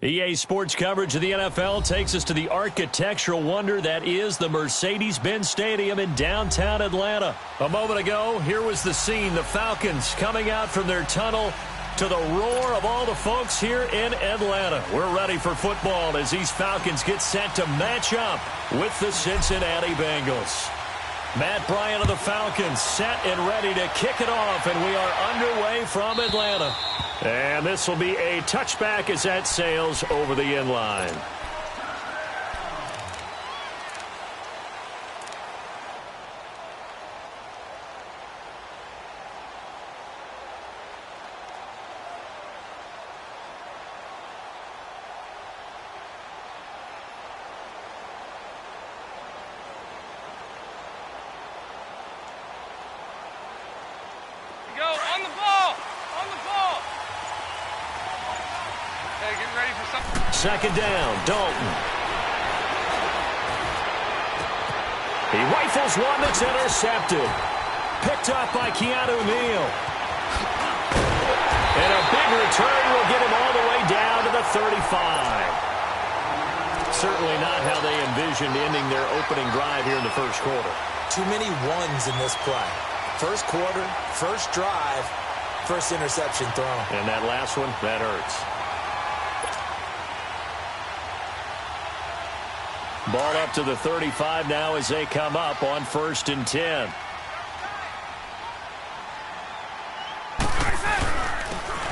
EA Sports coverage of the NFL takes us to the architectural wonder that is the Mercedes-Benz Stadium in downtown Atlanta. A moment ago, here was the scene. The Falcons coming out from their tunnel to the roar of all the folks here in Atlanta. We're ready for football as these Falcons get set to match up with the Cincinnati Bengals. Matt Bryant of the Falcons set and ready to kick it off, and we are underway from Atlanta. And this will be a touchback as that sails over the end line. Second down, Dalton. He rifles one that's intercepted. Picked up by Keanu Neal. And a big return will get him all the way down to the 35. Certainly not how they envisioned ending their opening drive here in the first quarter. Too many ones in this play. First quarter, first drive, first interception thrown. And that last one, that hurts. Ball up to the 35 now as they come up on 1st and 10.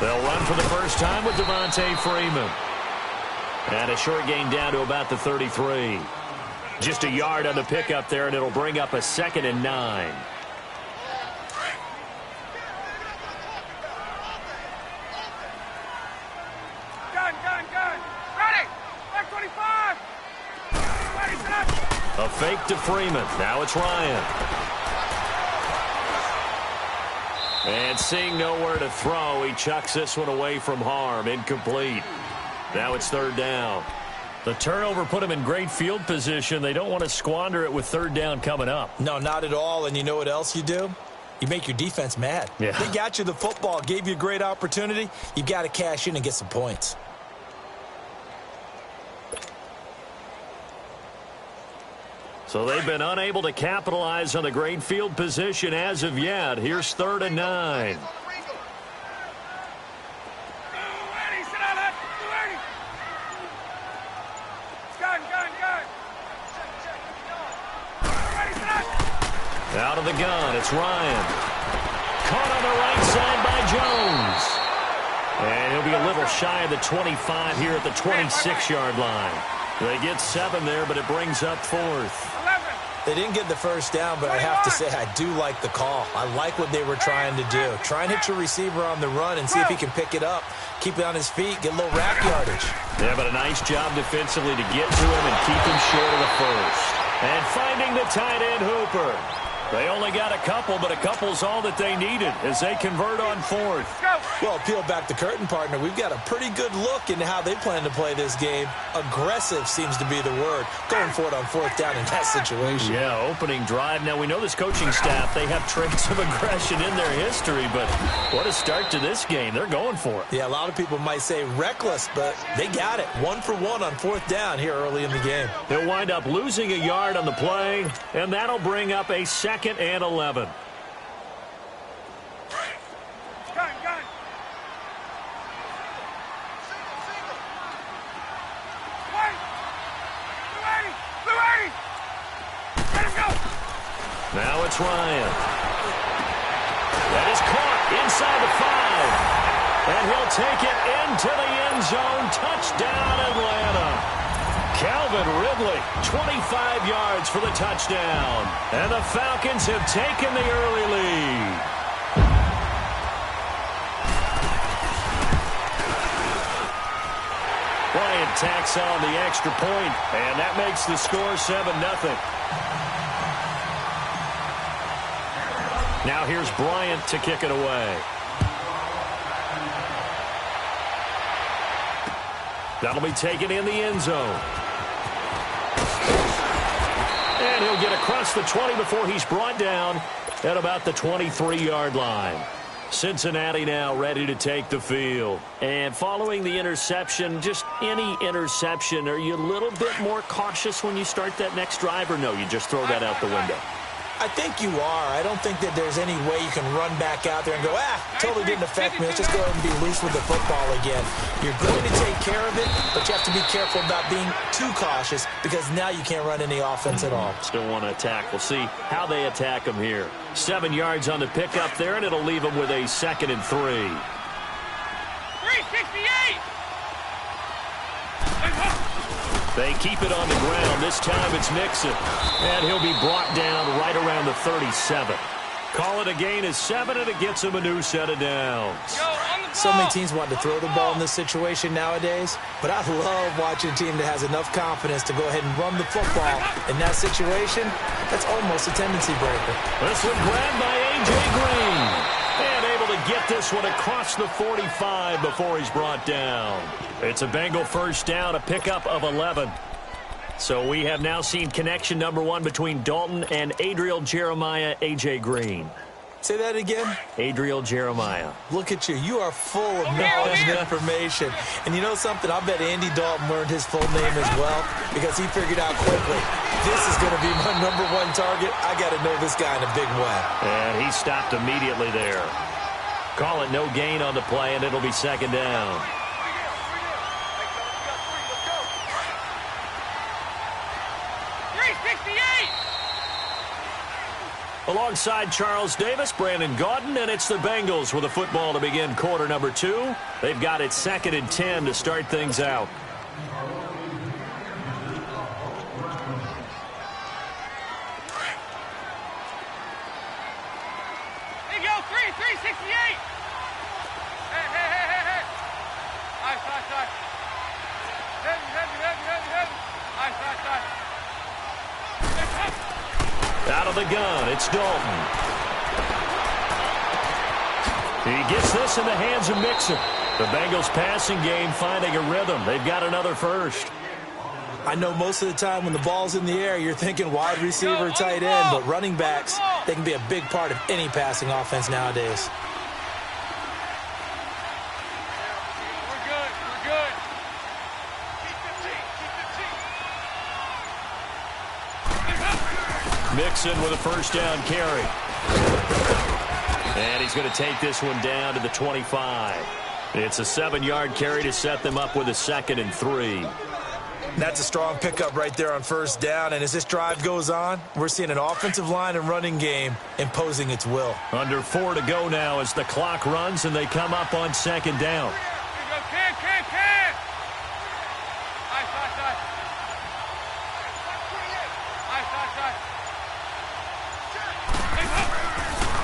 They'll run for the first time with Devontae Freeman. And a short gain down to about the 33. Just a yard on the pickup there, and it'll bring up a 2nd and 9. A fake to Freeman. Now it's Ryan. And seeing nowhere to throw, he chucks this one away from harm. Incomplete. Now it's 3rd down. The turnover put him in great field position. They don't want to squander it with 3rd down coming up. No, not at all. And you know what else you do? You make your defense mad. Yeah. They got you the football, gave you a great opportunity. You got to cash in and get some points. So they've been unable to capitalize on the great field position as of yet. Here's 3rd and 9. Out of the gun, it's Ryan. Caught on the right side by Jones. And he'll be a little shy of the 25 here at the 26-yard line. They get 7 there, but it brings up 4th. They didn't get the first down, but I have to say I do like the call. I like what they were trying to do. Try and hit your receiver on the run and see if he can pick it up. Keep it on his feet, get a little rack yardage. Yeah, but a nice job defensively to get to him and keep him short of the first. And finding the tight end Hooper. They only got a couple, but a couple's all that they needed as they convert on 4th. Well, peel back the curtain, partner. We've got a pretty good look into how they plan to play this game. Aggressive seems to be the word. Going for it on 4th down in that situation. Yeah, opening drive. Now, we know this coaching staff, they have traits of aggression in their history, but what a start to this game. They're going for it. Yeah, a lot of people might say reckless, but they got it. 1 for 1 on 4th down here early in the game. They'll wind up losing a yard on the play, and that'll bring up a 2nd and 11. Now it's Ryan. That is caught inside the 5. And he'll take it into the end zone. Touchdown, Atlanta. Calvin Ridley, 25 yards for the touchdown. And the Falcons have taken the early lead. Bryant tacks on the extra point, and that makes the score 7-0. Now here's Bryant to kick it away. That'll be taken in the end zone. And he'll get across the 20 before he's brought down at about the 23-yard line. Cincinnati now ready to take the field. And following the interception, just any interception, are you a little bit more cautious when you start that next drive, or no, you just throw that out the window? I think you are. I don't think that there's any way you can run back out there and go, totally didn't affect me. Let's just go ahead and be loose with the football again. You're going to take care of it, but you have to be careful about being too cautious because now you can't run any offense at all. Still want to attack. We'll see how they attack them here. 7 yards on the pickup there, and it'll leave them with a 2nd and 3. 368! They keep it on the ground. This time it's Mixon. And he'll be brought down right around the 37. Call it a gain of 7, and it gets him a new set of downs. So many teams want to throw the ball in this situation nowadays, but I love watching a team that has enough confidence to go ahead and run the football. In that situation, that's almost a tendency breaker. This one grabbed by A.J. Green. And able to get this one across the 45 before he's brought down. It's a Bengal first down, a pickup of 11. So we have now seen connection number 1 between Dalton and Adriel Jeremiah, A.J. Green. Say that again. Adriel Jeremiah. Look at you. You are full of knowledge and information. And you know something? I bet Andy Dalton learned his full name as well because he figured out quickly, this is going to be my number 1 target. I got to know this guy in a big way. And he stopped immediately there. Call it no gain on the play, and it'll be 2nd down. Alongside Charles Davis, Brandon Gaudin, and it's the Bengals with the football to begin quarter number 2. They've got it 2nd and 10 to start things out. There you go, 368. Hey. Nice. Heavy. Out of the gun, it's Dalton. He gets this in the hands of Mixon. The Bengals passing game finding a rhythm. They've got another first. I know most of the time when the ball's in the air, you're thinking wide receiver, tight end, but running backs, they can be a big part of any passing offense nowadays. We're good. Mixon with a first down carry. And he's going to take this one down to the 25. It's a 7-yard carry to set them up with a 2nd and 3. That's a strong pickup right there on first down. And as this drive goes on, we're seeing an offensive line and running game imposing its will. Under 4 to go now as the clock runs and they come up on 2nd down.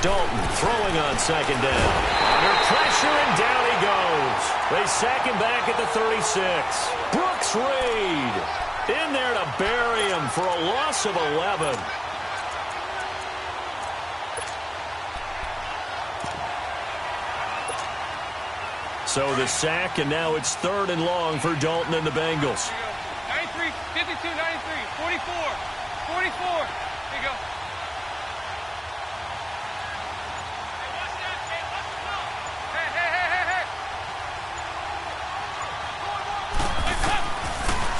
Dalton throwing on 2nd down. Under pressure, and down he goes. They sack him back at the 36. Brooks Reed in there to bury him for a loss of 11. So the sack, and now it's 3rd and long for Dalton and the Bengals. 93, 52, 93, 44. There you go.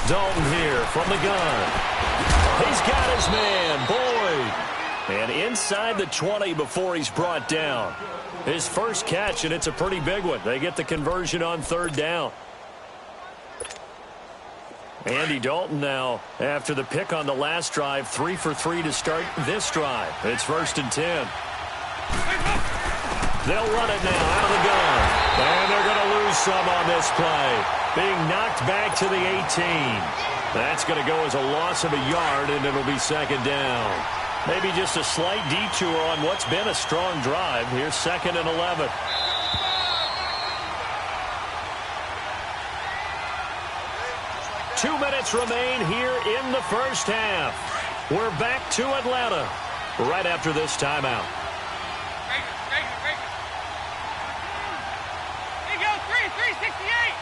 Dalton here from the gun. He's got his man, Boyd. And inside the 20 before he's brought down. His first catch, and it's a pretty big one. They get the conversion on 3rd down. Andy Dalton now, after the pick on the last drive, 3 for 3 to start this drive. It's 1st and 10. They'll run it now out of the gun. And they're going to lose some on this play. Being knocked back to the 18. That's going to go as a loss of a yard, and it'll be 2nd down. Maybe just a slight detour on what's been a strong drive. Here's 2nd and 11. Two minutes remain here in the first half. We're back to Atlanta right after this timeout. There you go, 368.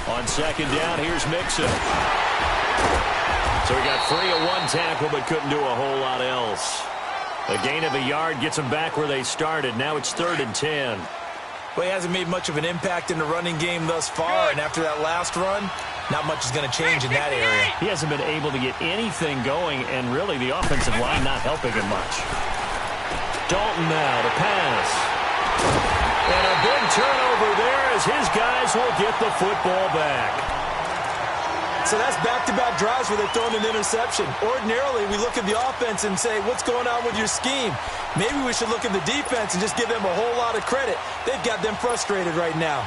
On 2nd down, here's Mixon. So he got free of one tackle but couldn't do a whole lot else. A gain of a yard gets them back where they started. Now it's 3rd and 10. Well, he hasn't made much of an impact in the running game thus far, and after that last run, not much is going to change in that area. He hasn't been able to get anything going, and really the offensive line not helping him much. Dalton now to pass. And a big turnover there as his guys will get the football back. So that's back-to-back drives where they're throwing an interception. Ordinarily, we look at the offense and say, what's going on with your scheme? Maybe we should look at the defense and just give them a whole lot of credit. They've got them frustrated right now.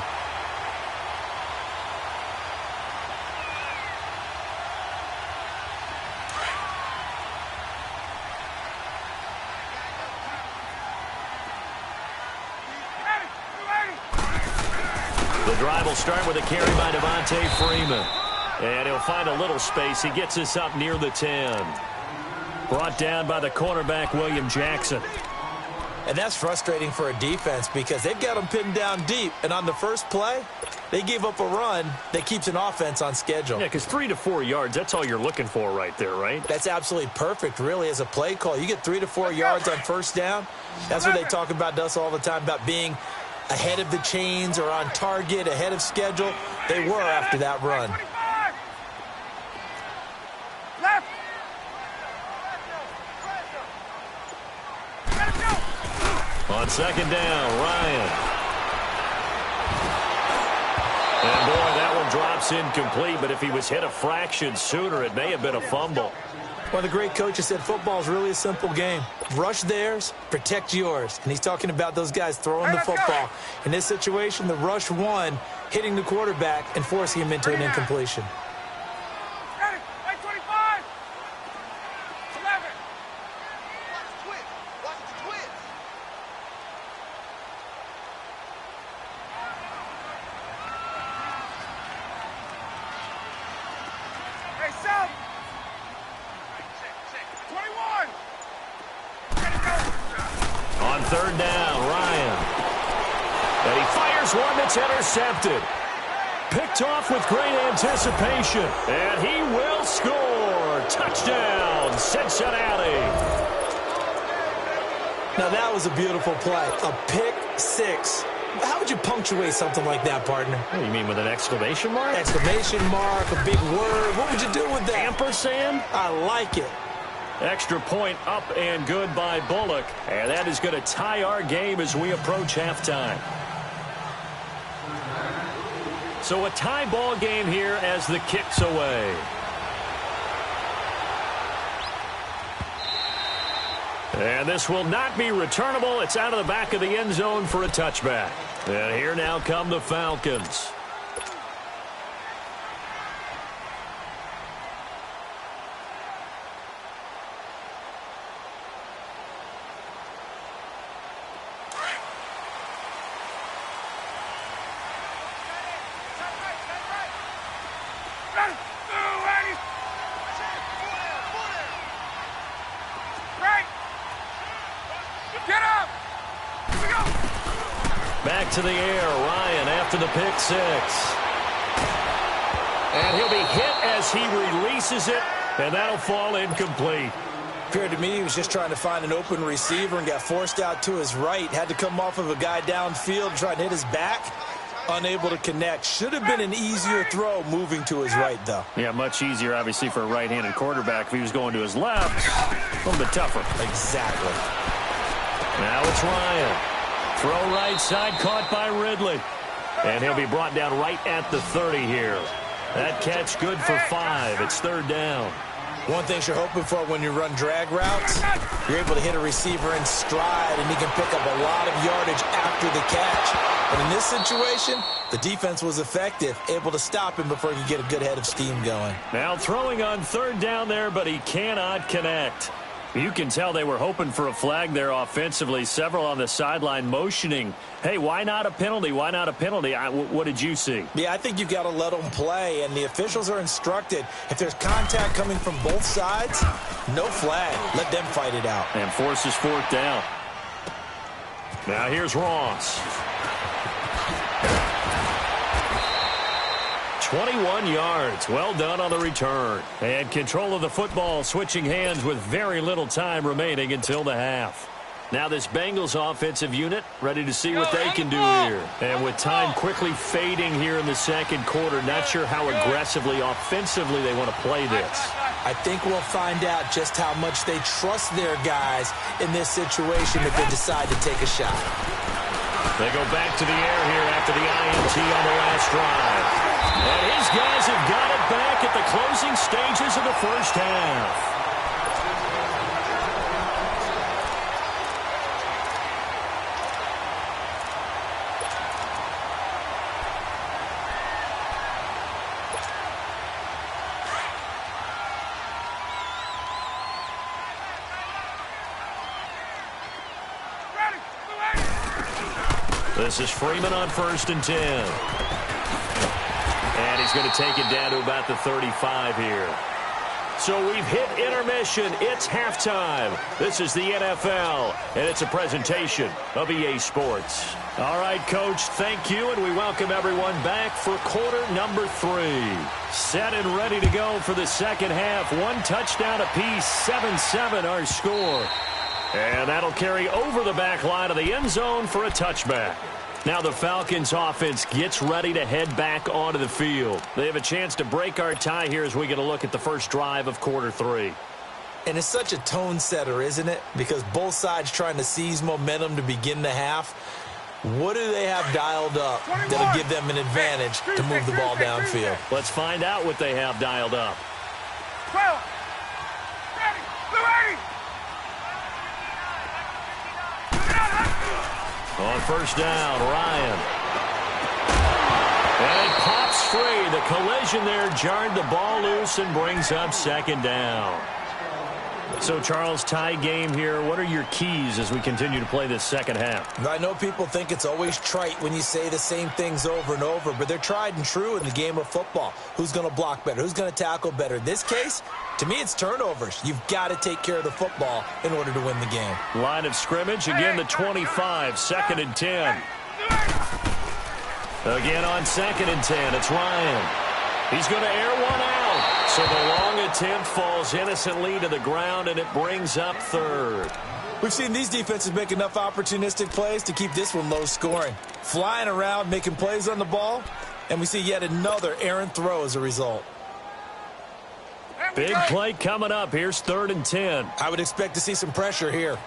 The drive will start with a carry by Devontae Freeman. And he'll find a little space. He gets us up near the 10. Brought down by the cornerback, William Jackson. And that's frustrating for a defense because they've got them pinned down deep. And on the first play, they gave up a run that keeps an offense on schedule. Yeah, because 3 to 4 yards, that's all you're looking for right there, right? That's absolutely perfect, really, as a play call. You get 3 to 4 yards on first down. That's what they talk about to us all the time, about being ahead of the chains or on target, ahead of schedule. They were after that run. Left. On 2nd down, Ryan. And boy, that one drops incomplete, but if he was hit a fraction sooner, it may have been a fumble. One of the great coaches said football is really a simple game. Rush theirs, protect yours. And he's talking about those guys throwing the football. In this situation, the rush one, hitting the quarterback and forcing him into an incompletion. On 3rd down, Ryan. And he fires one that's intercepted. Picked off with great anticipation. And he will score. Touchdown, Cincinnati. Now that was a beautiful play. A pick six. How would you punctuate something like that, partner? What, you mean with an exclamation mark? Exclamation mark, a big word. What would you do with that? Ampersand? I like it. Extra point up and good by Bullock. And that is going to tie our game as we approach halftime. So a tie ball game here as the kick's away. And this will not be returnable. It's out of the back of the end zone for a touchback. And here now come the Falcons. Back to the air, Ryan after the pick six. And he'll be hit as he releases it, and that'll fall incomplete. Appeared to me he was just trying to find an open receiver and got forced out to his right. Had to come off of a guy downfield, trying to hit his back. Unable to connect. Should have been an easier throw moving to his right, though. Yeah, much easier, obviously, for a right-handed quarterback. If he was going to his left, a little bit tougher. Exactly. Now it's Ryan. Throw right side, caught by Ridley. And he'll be brought down right at the 30 here. That catch good for 5. It's 3rd down. One thing you're hoping for when you run drag routes, you're able to hit a receiver in stride, and he can pick up a lot of yardage after the catch. But in this situation, the defense was effective, able to stop him before he could get a good head of steam going. Now throwing on 3rd down there, but he cannot connect. You can tell they were hoping for a flag there offensively. Several on the sideline motioning, hey, why not a penalty? Why not a penalty? What did you see? Yeah, I think you've got to let them play, and the officials are instructed. If there's contact coming from both sides, no flag. Let them fight it out. And forces 4th down. Now here's Ross. 21 yards. Well done on the return. And control of the football switching hands with very little time remaining until the half. Now this Bengals offensive unit ready to see what they can do here. And with time quickly fading here in the second quarter, not sure how aggressively, offensively they want to play this. I think we'll find out just how much they trust their guys in this situation if they decide to take a shot. They go back to the air here after the INT on the last drive. And his guys have got it back at the closing stages of the first half. This is Freeman on 1st and 10. And he's going to take it down to about the 35 here. So we've hit intermission. It's halftime. This is the NFL, and it's a presentation of EA Sports. All right, Coach, thank you, and we welcome everyone back for quarter number 3. Set and ready to go for the second half. One touchdown apiece, 7-7 our score. And that'll carry over the back line of the end zone for a touchback. Now the Falcons offense gets ready to head back onto the field. They have a chance to break our tie here as we get a look at the first drive of quarter 3. And it's such a tone setter, isn't it? Because both sides trying to seize momentum to begin the half. What do they have dialed up that'll give them an advantage to move the ball downfield? Let's find out what they have dialed up. 12. Ready. Blue 80. On first down, Ryan. And it pops free. The collision there jarred the ball loose and brings up second down. So, Charles, tie game here. What are your keys as we continue to play this second half? I know people think it's always trite when you say the same things over and over, but they're tried and true in the game of football. Who's going to block better? Who's going to tackle better? In this case, to me, it's turnovers. You've got to take care of the football in order to win the game. Line of scrimmage, again the 25, 2nd and 10. Again on 2nd and 10, it's Ryan. He's going to air one out. So the long attempt falls innocently to the ground, and it brings up 3rd. We've seen these defenses make enough opportunistic plays to keep this one low scoring. Flying around, making plays on the ball, and we see yet another errant throw as a result. Big play coming up. Here's 3rd and 10. I would expect to see some pressure here.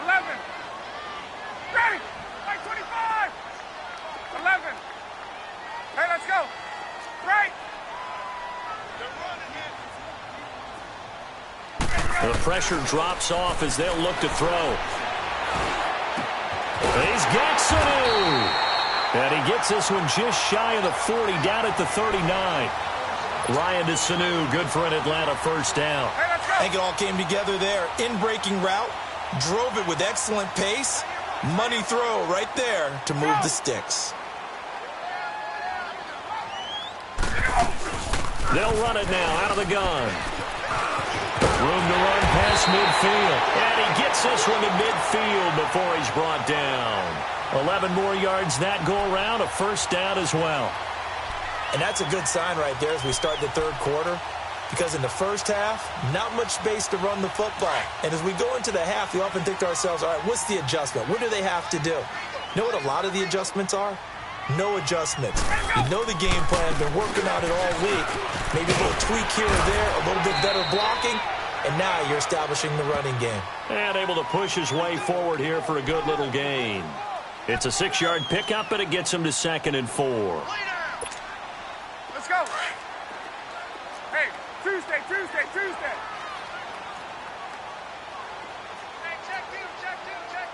11. Ready. 25. 11. Hey, let's go. Right. The pressure drops off as they'll look to throw. He's got Sanu. And he gets this one just shy of the 40, down at the 39. Ryan to Sanu, good for an Atlanta first down. Hey, let's go. I think it all came together there. In-breaking route, drove it with excellent pace. Money throw right there to move the sticks. They'll run it now out of the gun. Room to run past midfield. And he gets this one to midfield before he's brought down. 11 more yards that go around, a first down as well. And that's a good sign right there as we start the third quarter. Because in the first half, not much space to run the football. And as we go into the half, we often think to ourselves, all right, what's the adjustment? What do they have to do? You know what a lot of the adjustments are? No adjustments. You know the game plan, been working on it all week. Maybe a little tweak here or there, a little bit better blocking, and now you're establishing the running game. And able to push his way forward here for a good little gain. It's a 6-yard pickup, but it gets him to 2nd and 4. Let's go. Hey, Tuesday.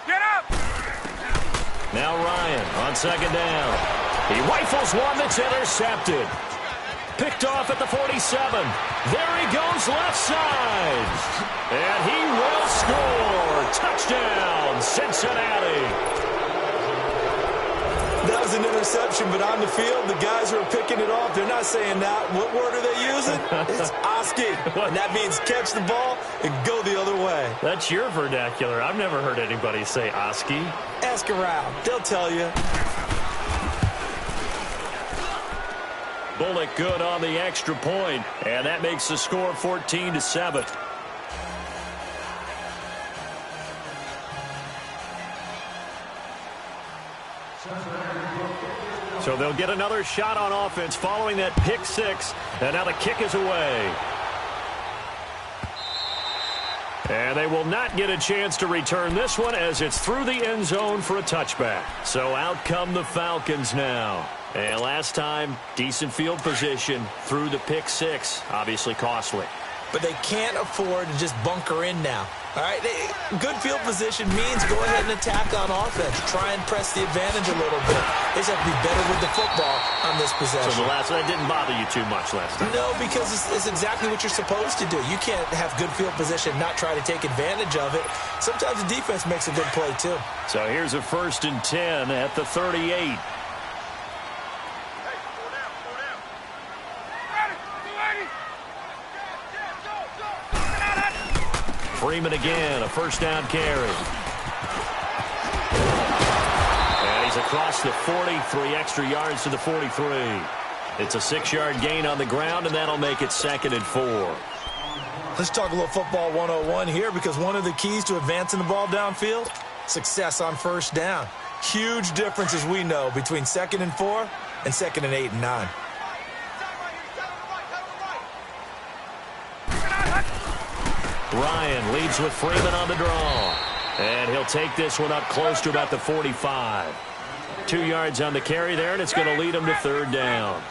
Get up. Now Ryan on 2nd down. He rifles one that's intercepted. Picked off at the 47. There he goes left side. And he will score. Touchdown, Cincinnati. That was an interception, but on the field, the guys who are picking it off, they're not saying that. What word are they using? It's Oski. And that means catch the ball and go the other way. That's your vernacular. I've never heard anybody say Oski. Ask around. They'll tell you. bullet good on the extra point, and that makes the score 14-7. So they'll get another shot on offense following that pick six, and now the kick is away. And they will not get a chance to return this one as it's through the end zone for a touchback. So out come the Falcons now. And last time, decent field position through the pick six. Obviously costly. But they can't afford to just bunker in now. All right, good field position means go ahead and attack on offense. Try and press the advantage a little bit. They just have to be better with the football on this possession. So the last one didn't bother you too much last time? No, because it's exactly what you're supposed to do. You can't have good field position, not try to take advantage of it. Sometimes the defense makes a good play, too. So here's a 1st and 10 at the 38. Freeman again, a first down carry. And he's across the 40, 3 extra yards to the 43. It's a 6-yard gain on the ground, and that'll make it 2nd and 4. Let's talk a little football 101 here, because one of the keys to advancing the ball downfield, success on first down. Huge difference, as we know, between 2nd and 4 and 2nd and 8 and 9. Ryan leads with Freeman on the draw. And he'll take this one up close to about the 45. 2 yards on the carry there, and it's going to lead him to 3rd down.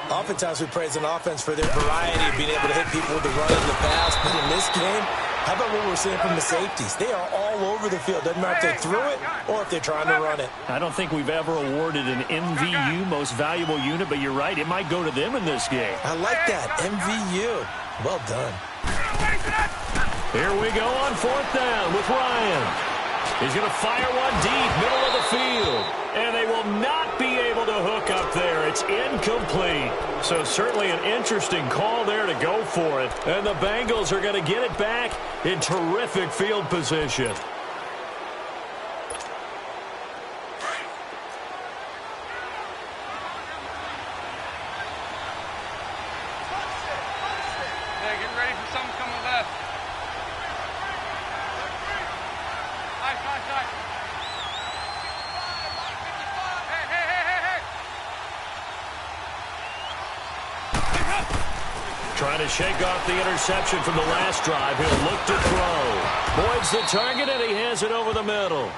Oftentimes we praise an offense for their variety of being able to hit people with the run and the pass. But in this game, how about what we're seeing from the safeties? They are all over the field. Doesn't matter if they threw it or if they're trying to run it. I don't think we've ever awarded an MVU, most valuable unit, but you're right, it might go to them in this game. I like that, MVU. Well done. Here we go on 4th down with Ryan. He's going to fire one deep, middle of the field. And they will not be able to hook up there. It's incomplete. So certainly an interesting call there to go for it. And the Bengals are going to get it back in terrific field position. Trying to shake off the interception from the last drive. He'll look to throw. Boyd's the target, and he has it over the middle.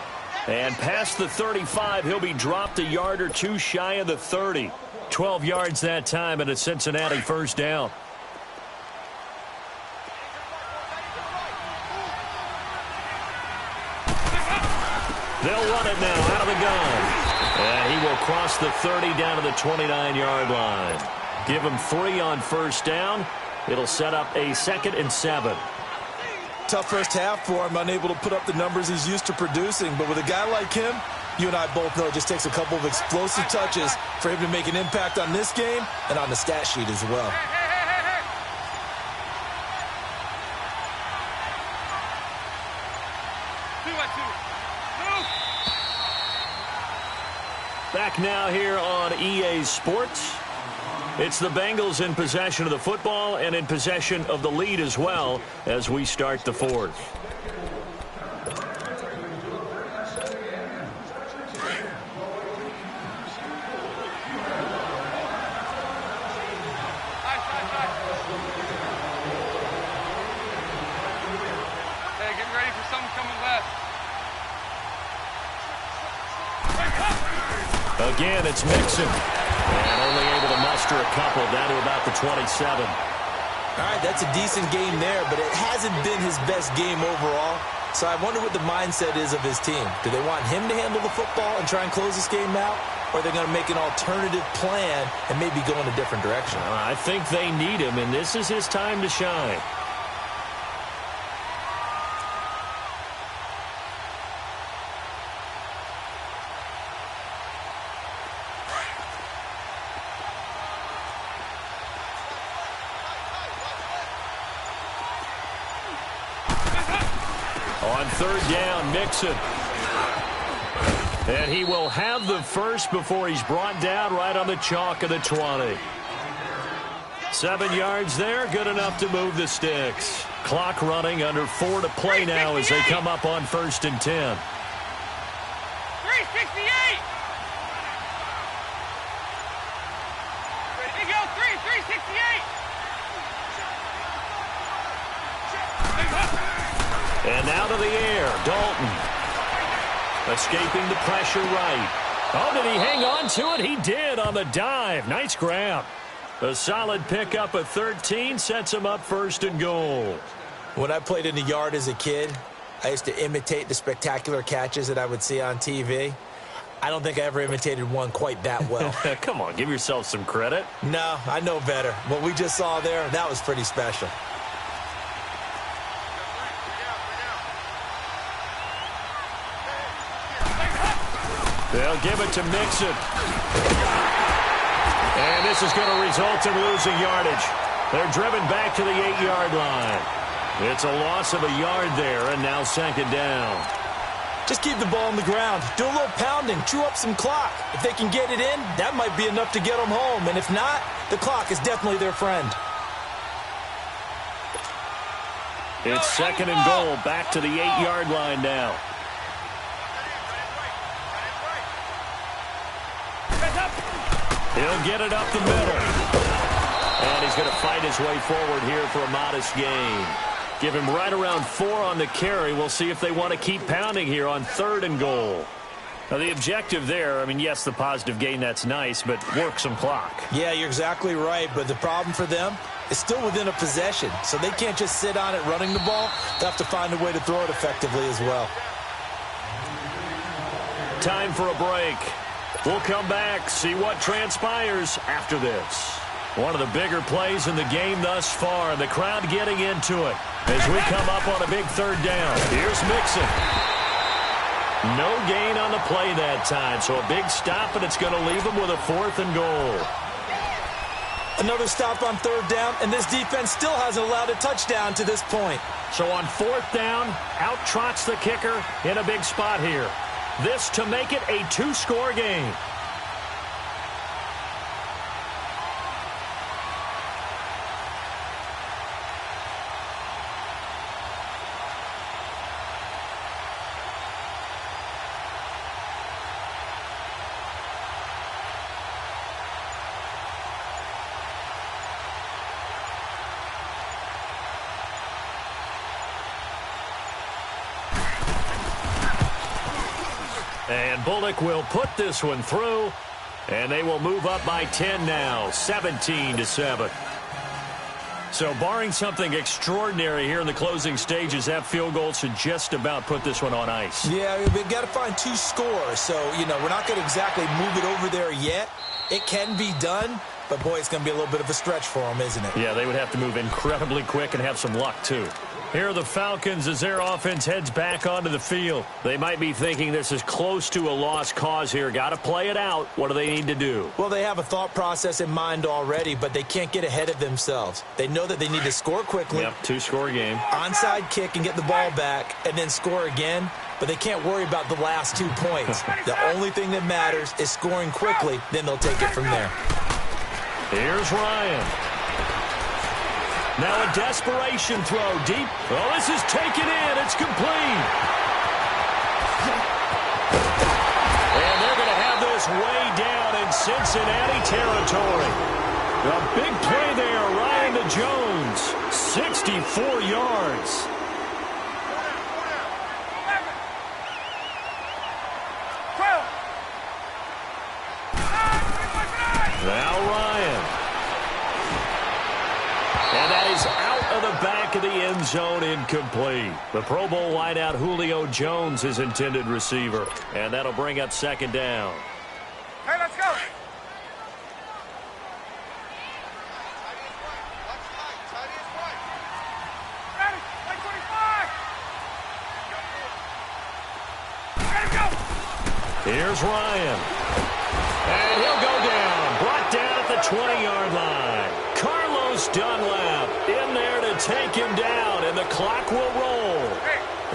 And past the 35, he'll be dropped a yard or two shy of the 30. 12 yards that time, and a Cincinnati 1st down. They'll run it now out of the gun. And he will cross the 30 down to the 29-yard line. Give him 3 on 1st down. It'll set up a 2nd and 7. Tough first half for him, unable to put up the numbers he's used to producing. But with a guy like him, you and I both know it just takes a couple of explosive touches for him to make an impact on this game and on the stat sheet as well. Back now here on EA Sports. It's the Bengals in possession of the football and in possession of the lead as well as we start the 4th. Hey, get ready for something coming left. Again, it's Mixon. And only able to muster a couple down to about the 27. All right, that's a decent game there, but it hasn't been his best game overall. So I wonder what the mindset is of his team. Do they want him to handle the football and try and close this game out? Or are they going to make an alternative plan and maybe go in a different direction? I think they need him, and this is his time to shine. On 3rd down, Mixon. And he will have the first before he's brought down right on the chalk of the 20. 7 yards there, good enough to move the sticks. Clock running, under 4 to play now as they come up on 1st and 10. 368! Ready to go, 368! And now to the air, Dalton. Escaping the pressure right. Oh, did he hang on to it? He did on the dive. Nice grab. A solid pickup of 13 sets him up 1st and goal. When I played in the yard as a kid, I used to imitate the spectacular catches that I would see on TV. I don't think I ever imitated one quite that well. Come on, give yourself some credit. No, I know better. What we just saw there, that was pretty special. They'll give it to Mixon. And this is going to result in losing yardage. They're driven back to the 8-yard line. It's a loss of a yard there, and now 2nd down. Just keep the ball on the ground. Do a little pounding. Chew up some clock. If they can get it in, that might be enough to get them home. And if not, the clock is definitely their friend. It's 2nd and goal, back to the 8-yard line now. He'll get it up the middle. And he's going to fight his way forward here for a modest gain. Give him right around 4 on the carry. We'll see if they want to keep pounding here on 3rd and goal. Now, the objective there, I mean, yes, the positive gain, that's nice, but work some clock. Yeah, you're exactly right, but the problem for them is still within a possession, so they can't just sit on it running the ball. They'll have to find a way to throw it effectively as well. Time for a break. We'll come back, see what transpires after this. One of the bigger plays in the game thus far, and the crowd getting into it as we come up on a big 3rd down. Here's Mixon. No gain on the play that time, so a big stop, and it's going to leave them with a 4th and goal. Another stop on 3rd down, and this defense still hasn't allowed a touchdown to this point. So on 4th down, out trots the kicker in a big spot here. This to make it a 2-score game. And Bullock will put this one through, and they will move up by 10 now, 17-7. So barring something extraordinary here in the closing stages, that field goal should just about put this one on ice. Yeah, we've got to find 2 scores. So, you know, we're not going to exactly move it over there yet. It can be done, but, boy, it's going to be a little bit of a stretch for them, isn't it? Yeah, they would have to move incredibly quick and have some luck, too. Here are the Falcons as their offense heads back onto the field. They might be thinking this is close to a lost cause here. Got to play it out. What do they need to do? Well, they have a thought process in mind already, but they can't get ahead of themselves. They know that they need to score quickly. Yep, 2-score game. Onside kick and get the ball back and then score again, but they can't worry about the last 2 points. The only thing that matters is scoring quickly, then they'll take it from there. Here's Ryan. Now a desperation throw deep. Oh, this is taken in. It's complete. And they're going to have this way down in Cincinnati territory. A big play there, Ryan to Jones. 64 yards. Now Ryan. And that is out of the back of the end zone, incomplete. The Pro Bowl wideout Julio Jones, his intended receiver. And that'll bring up 2nd down. Hey, let's go. Ready, like 25. Ready, go. Here's Ryan. And he'll go down. Brought down at the 20-yard line. Dunlap in there to take him down, and the clock will roll.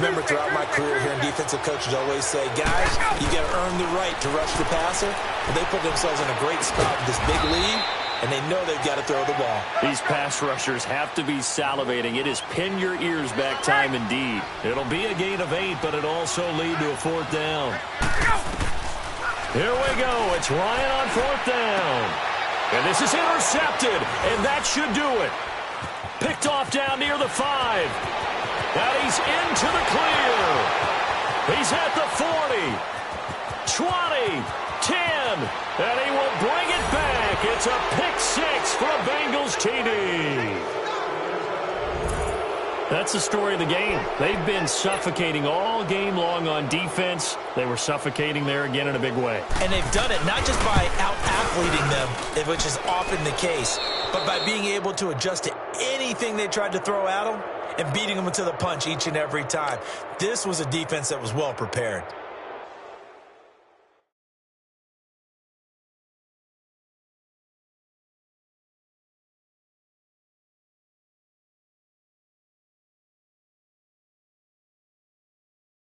Remember, throughout my career here, defensive coaches always say, guys, you got to earn the right to rush the passer. But they put themselves in a great spot with this big lead, and they know they've got to throw the ball. These pass rushers have to be salivating. It is pin your ears back time indeed. It'll be a gain of 8, but it'll also lead to a 4th down. Here we go. It's Ryan on 4th down. And this is intercepted, and that should do it. Picked off down near the 5. And he's into the clear. He's at the 40. 20. 10. And he will bring it back. It's a pick 6 for a Bengals TD. That's the story of the game. They've been suffocating all game long on defense. They were suffocating there again in a big way. And they've done it not just by out-athleting them, which is often the case, but by being able to adjust to anything they tried to throw at them and beating them to the punch each and every time. This was a defense that was well prepared.